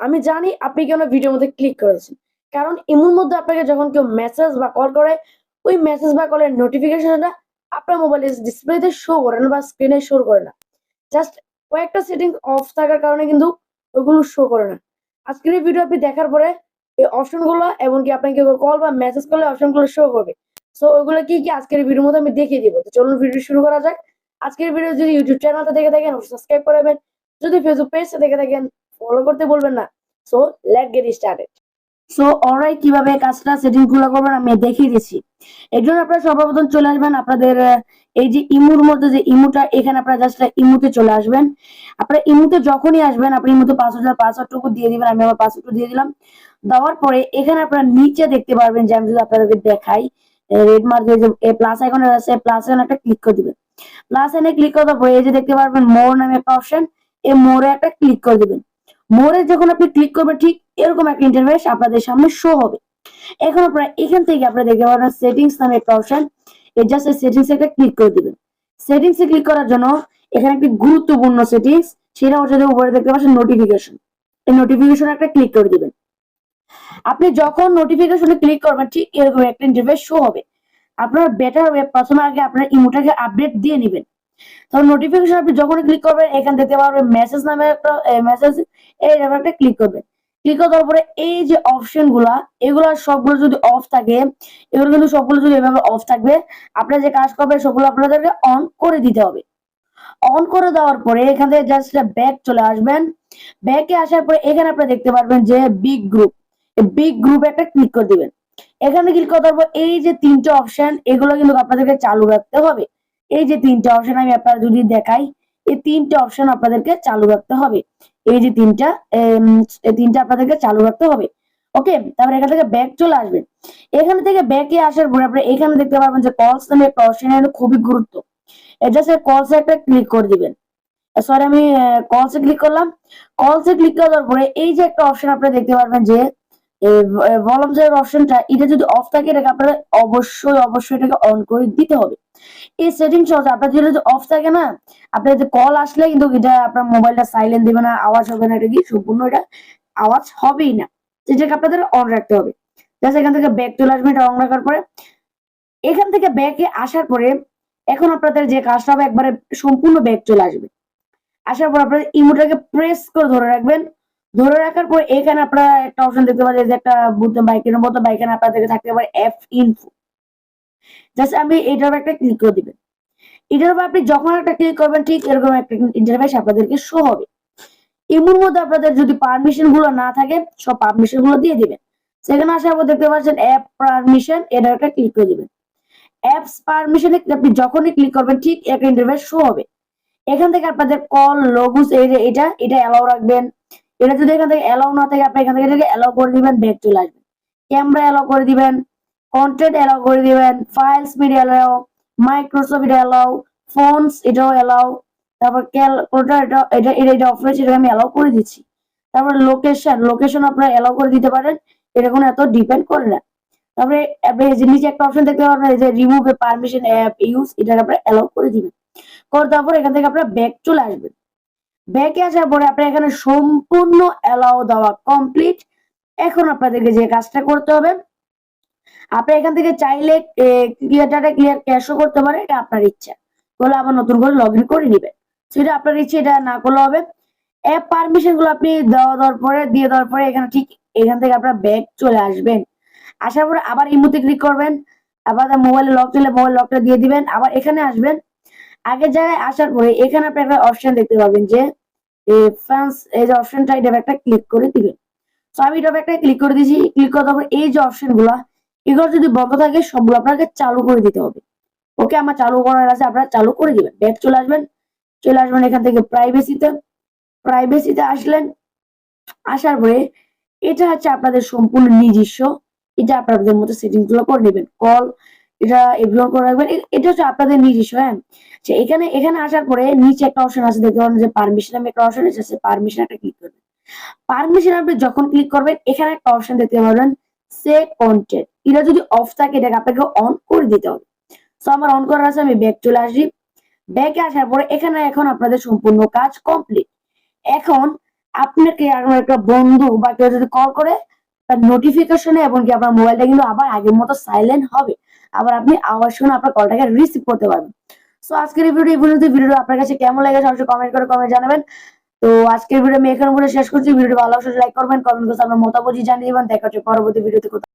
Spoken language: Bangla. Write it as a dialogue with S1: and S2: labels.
S1: আমি জানি আপনি কেন ভিডিওর মধ্যে ক্লিক করেছেন। কারণ ইমোর মধ্যে আপনাকে যখন কেউ মেসেজ বা কল করে, ওই মেসেজ বা কলের নোটিফিকেশনটা আপনার মোবাইলের ডিসপ্লেতে শো করে না বা স্ক্রিনে শো করে না। জাস্ট কয়েকটা সেটিংস অফ থাকার কারণে কিন্তু ওগুলো শো করে না। আজকের এই ভিডিও আপনি দেখার পরে এই অপশনগুলো এমনকি আপনাকে কল বা মেসেজ করলে অপশনগুলো শো করবে। সো ওইগুলো কি কি আজকের এই ভিডিওর মধ্যে আমি দেখিয়ে দিব। তো চলুন ভিডিও শুরু করা যাক। আজকের ভিডিও যদি ইউটিউব চ্যানেলটা দেখে থাকেন সাবস্ক্রাইব করবেন, যদি ফেসবুক পেজটা দেখে থাকেন ফলো করতে বলবেন না। So late get started. So alright, কিভাবে কাজটা সেটিং গুলো করবেন আমি দেখিয়ে দিচ্ছি। এর জন্য আপনারা সর্বপ্রথম চলে আসবেন আপনাদের এই যে ইমুর মধ্যে যে ইমুটা, এখানে আপনারা জাস্ট ইমুতে চলে আসবেন। আপনারা ইমুতে যখনই আসবেন আপনি ইমুতে পাসওয়ার্ডটুকু দিয়ে দিবেন। আমি আমার পাসওয়ার্ডটা দিয়ে দিলাম। দেওয়ার পরে এখানে আপনারা নিচে দেখতে পারবেন যে আমি যদি আপনাদেরকে দেখাই, রেড মার্ক যে প্লাস আইকন আছে, প্লাস আইকন একটা ক্লিক করে দিবেন। প্লাস আইকনে ক্লিক করার পরে এই যে দেখতে পারবেন মোর নামে একটা অপশন, এই মোরে একটা ক্লিক করে দিবেন। মোরে যখন আপনি ক্লিক করবেন ঠিক এরকম একটা ইন্টারফেস আপনাদের সামনে শো হবে। এখন আপনারা এখান থেকে আপনারা দেখতে পাবেন সেটিংস নামে একটা অপশন, এই জাস্ট সেটিংস একটা ক্লিক করে দিবেন। সেটিংস এ ক্লিক করার জন্য এখানে একটি গুরুত্বপূর্ণ সেটিংস, সেটা হচ্ছে যে উপরে দেখতে পাচ্ছেন নোটিফিকেশন। এই নোটিফিকেশন একটা ক্লিক করে দিবেন। আপনি যখন নোটিফিকেশনে ক্লিক করবেন ঠিক এরকম একটা ইন্টারফেস শো হবে। আপনার বেটার হবে প্রথমে আগে আপনার ইমোটাকে আপডেট দিয়ে নেবেন। তখন নোটিফিকেশন আপনি যখনই ক্লিক করবেন এখান দেখতে পারবেন মেসেজ নামে একটা মেসেজ, এই একটা ক্লিক করবেন। ক্লিক করার পরে এই যে অপশন গুলা, এগুলা সবগুলো যদি অফ থাকে, এগুলো কিন্তু সবগুলো যদি এভাবে অফ থাকবে, আপনারা যে কাজ করবেন সবগুলো আপনাদেরকে অন করে দিতে হবে। অন করে দেওয়ার পরে এখান থেকে জাস্ট ব্যাক চলে আসবেন। ব্যাকে আসার পরে এখানে আপনারা দেখতে পারবেন যে বিগ গ্রুপ, বিগ গ্রুপ একটা ক্লিক করে দিবেন। এখানে ক্লিক করার পর এই যে তিনটে অপশন, এগুলো কিন্তু আপনাদেরকে চালু রাখতে হবে। এই যে তিনটে অপশন আমি আপনারা যদি দেখাই, এই তিনটে অপশন আপনাদেরকে চালু রাখতে হবে। এই যে তিনটা আপনাদেরকে চালু রাখতে হবে। ওকে, তারপরে এখান থেকে ব্যাক চলে আসবেন। এখান থেকে ব্যাকে আসার পরে আপনি এখানে দেখতে পারবেন যে কলস নামে একটা অপশন, খুবই গুরুত্ব। জাস্ট কলসে একটা ক্লিক করে দিবেন। সরি, আমি কলসে ক্লিক করলাম। কলসে ক্লিক করার পরে এই যে একটা অপশন আপনারা দেখতে পারবেন যে ভলিউম এর অপশনটা, এটা যদি অফ থাকে এটাকে আপনারা অবশ্যই এটাকে অন করে দিতে হবে। এই সেটিংস হচ্ছে আপনার যদি অফ থাকে না, আপনার যে কল আসলে কিন্তু এটা আপনার মোবাইলটা সাইলেন্ট দিবে না, আওয়াজ হবে না, এটা কি সম্পূর্ণ এটা আওয়াজ হবেই না। যেটাকে আপনাদের অন রাখতে হবে। জাস্ট এখান থেকে ব্যাক চলে আসবে, এটা অন রাখার পরে এখান থেকে ব্যাকে আসার পরে এখন আপনাদের যে কাজটা হবে একবারে সম্পূর্ণ ব্যাক চলে আসবে। আসার পর আপনারা ইমোটাকে প্রেস করে ধরে রাখবেন। ধরে রাখার পর এখানে আপনারা একটা অপশন দেখতে পাচ্ছেন যে একটা বুদ্ধ বাইকের মতো, বাইকের আপনাদের থাকতে পারে এফ ইনফো। জাস্ট আমি এটার একটা ক্লিক করে দিবেন। এটার উপর আপনি যখন একটা ক্লিক করবেন ঠিক এরকম একটা ইন্টারফেস আপনাদেরকে শো হবে। ইমোর মধ্যে আপনাদের যদি পারমিশন গুলো না থাকে সব পারমিশন গুলো দিয়ে দিবেন। সেখানে আসার পর দেখতে পাচ্ছেন অ্যাপ পারমিশন, এটা একটা ক্লিক করে দিবেন। অ্যাপস পারমিশনে আপনি যখনই ক্লিক করবেন ঠিক একটা ইন্টারফেস শো হবে। এখান থেকে আপনাদের কল লোগোস এটা অ্যালাউ রাখবেন। এটা যদি এখান থেকে অ্যালাউ না থাকে আপনি এখান থেকে এটাকে অ্যালাউ করে দিবেন, ব্যাক চলে আসবেন। ক্যামেরা অ্যালাউ করে দিবেন, কন্টেন্ট অ্যালাউ করে দিবেন, ফাইলস মিডিয়া অ্যালাউ, মাইক্রোসফট এটা অ্যালাউ, ফোনস এটাও অ্যালাউ, তারপর ক্যালকুলেটর এটা অফ রয়েছে, এটা আমি অ্যালাউ করে দিচ্ছি। তারপর লোকেশন আপনারা অ্যালাউ করে দিতে পারেন, এটা কোনো এত ডিপেন্ড করে না। তারপরে আপনি নিচে একটা অপশন দেখতে পারবেন যে রিমুভ এ পারমিশন অ্যাপ ইউজ, এটা আপনারা অ্যালাউ করে দিবেন। করে দেওয়ার পর এখান থেকে আপনারা ব্যাক চলে আসবেন। ব্যাকে আসার পরে আপনার এখানে সম্পূর্ণ অ্যালাউ দেওয়া কমপ্লিট। এখন আপনাদেরকে যে কাজটা করতে হবে, আপনি এখান থেকে চাইলে ক্লিয়ার ক্যাশও করতে পারেন, এটা আপনার ইচ্ছা। বলে আবার নতুন করে লগ ইন করে নেবেন, সেটা আপনার ইচ্ছে, এটা না করলে হবে। অ্যাপ পারমিশন গুলো আপনি দিয়ে দেওয়ার পরে এখানে ঠিক এখান থেকে আপনার ব্যাক চলে আসবেন। আসার পরে আবার ইমোতে ক্লিক করবেন। আবার মোবাইলে লক চলে মোবাইল লকটা দিয়ে দিবেন, আবার এখানে আসবেন। আগের জায়গায় আসার পরে এখানে আপনি একটা অপশন দেখতে পাবেন যে ফ্যান্স, এই যে অপশনটা এটা একটা ক্লিক করে দিবেন। তো আমি এটা একটা ক্লিক করে দিয়েছি। ক্লিক করার পর এই যে অপশন গুলা, এগুলো যদি বন্ধ থাকে সবগুলো আপনাকে চালু করে দিতে হবে। ওকে, আমার চালু করার আছে, আপনারা চালু করে দিবেন। ব্যাক চলে আসবেন। এখান থেকে প্রাইভেসিতে আসলেন। আসার পরে এটা হচ্ছে আপনাদের সম্পূর্ণ নিজস্ব, এটা আপনাদের মতো সেটিং গুলো করে নেবেন। কল এটা এভরিওয়ান করে রাখবেন, এটা হচ্ছে আপনাদের নিজস্ব। হ্যাঁ, এখানে আসার পরে নিচে একটা অপশন আছে দেখতে পারেন যে পারমিশন, আমি একটা অপশন আছে পারমিশন একটা ক্লিক করবেন। পারমিশন আপনি যখন ক্লিক করবেন এখানে একটা অপশন দেখতে পারবেন সে কন্টেন্ট, এটা যদি অফ থাকে এটাকে আপনাকে অন করে দিতে হবে। তো আমার অন করার আছে, আমি ব্যাক চলে আসি। ব্যাকে আসার পরে এখানে এখন আপনাদের সম্পূর্ণ কাজ কমপ্লিট। এখন আপনাকে আপনার একটা বন্ধু বা কেউ যদি কল করে তার নোটিফিকেশনে এবং কি আপনার মোবাইলটা কিন্তু আবার আগের মতো সাইলেন্ট হবে। আবার আপনি আওয়াজ শুনে আপনার কলটাকে রিসিভ করতে পারবেন। সো আজকের এই ভিডিও ভিডিওটা আপনার কাছে কেমন লেগেছে অবশ্যই কমেন্ট জানাবেন। তো আজকের ভিডিও আমি এখানে বলে শেষ করছি। ভিডিওটি ভালো লাগলে লাইক করবেন, কমেন্ট করে আপনার মতামত জানিয়ে দিবেন। দেখা হচ্ছে পরবর্তী ভিডিওতে।